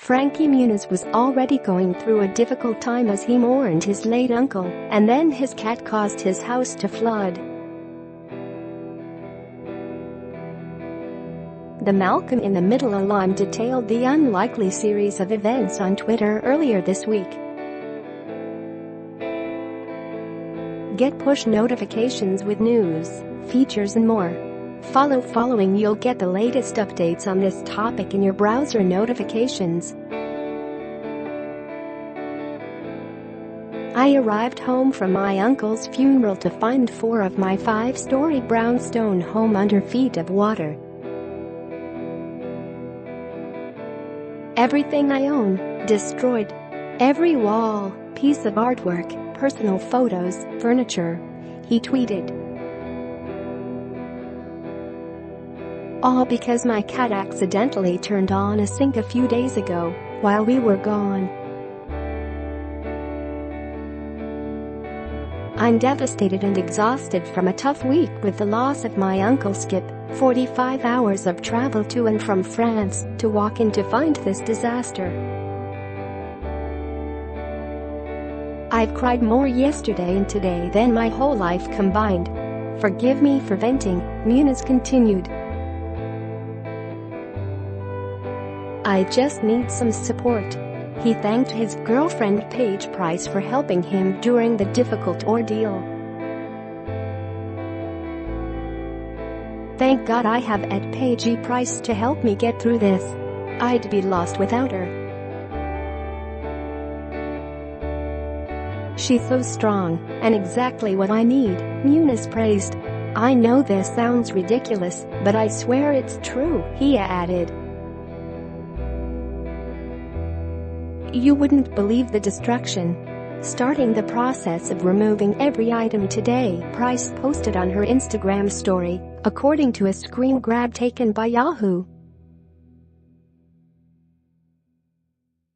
Frankie Muniz was already going through a difficult time as he mourned his late uncle, and then his cat caused his house to flood. The Malcolm in the Middle alum detailed the unlikely series of events on Twitter earlier this week. Get push notifications with news, features and more. Following you'll get the latest updates on this topic in your browser notifications. I arrived home from my uncle's funeral to find 4 of my 5-story brownstone home under feet of water. Everything I own, destroyed. Every wall, piece of artwork, personal photos, furniture," he tweeted. All because my cat accidentally turned on a sink a few days ago, while we were gone. I'm devastated and exhausted from a tough week with the loss of my uncle Skip, 45 hours of travel to and from France to walk in to find this disaster. I've cried more yesterday and today than my whole life combined. Forgive me for venting, Muniz continued. I just need some support. He thanked his girlfriend Paige Price for helping him during the difficult ordeal. Thank God I have at Paige Price to help me get through this. I'd be lost without her. She's so strong and exactly what I need, Muniz praised. I know this sounds ridiculous, but I swear it's true, he added. You wouldn't believe the destruction. Starting the process of removing every item today, Price posted on her Instagram story, according to a screen grab taken by Yahoo.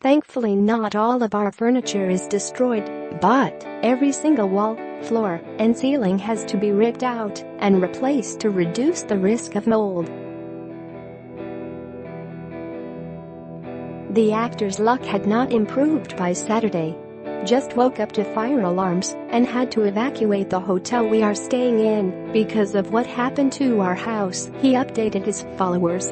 Thankfully not all of our furniture is destroyed, but every single wall, floor, and ceiling has to be ripped out and replaced to reduce the risk of mold. The actor's luck had not improved by Saturday. Just woke up to fire alarms and had to evacuate the hotel we are staying in because of what happened to our house, he updated his followers.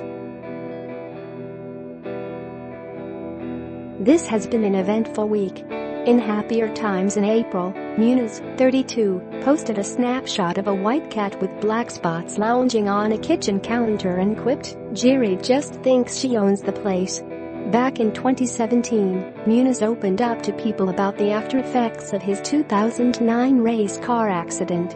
This has been an eventful week. In happier times in April, Muniz, 32, posted a snapshot of a white cat with black spots lounging on a kitchen counter and quipped, "Jerry just thinks she owns the place." Back in 2017, Muniz opened up to people about the aftereffects of his 2009 race car accident.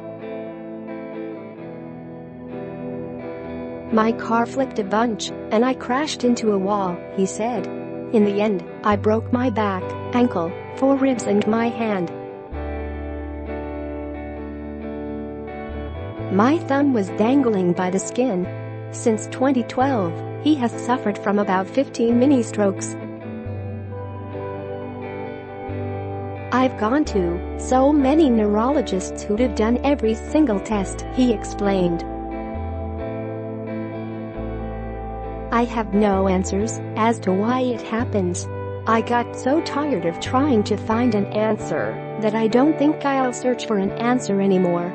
"My car flipped a bunch, and I crashed into a wall," he said. "In the end, I broke my back, ankle, 4 ribs and my hand. My thumb was dangling by the skin. Since 2012, he has suffered from about 15 mini-strokes. I've gone to so many neurologists who'd have done every single test," he explained. "I have no answers as to why it happens. I got so tired of trying to find an answer that I don't think I'll search for an answer anymore.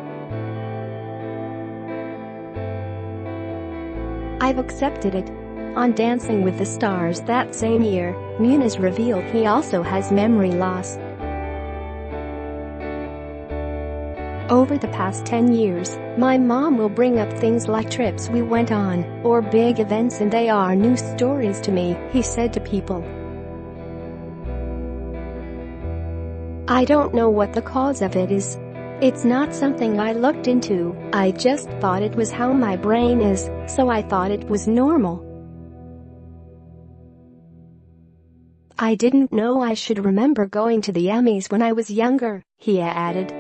I've accepted it." On Dancing with the Stars that same year, Muniz revealed he also has memory loss. "Over the past 10 years, my mom will bring up things like trips we went on or big events and they are new stories to me," he said to People. "I don't know what the cause of it is. It's not something I looked into, I just thought it was how my brain is, so I thought it was normal. I didn't know I should remember going to the Emmys when I was younger," he added.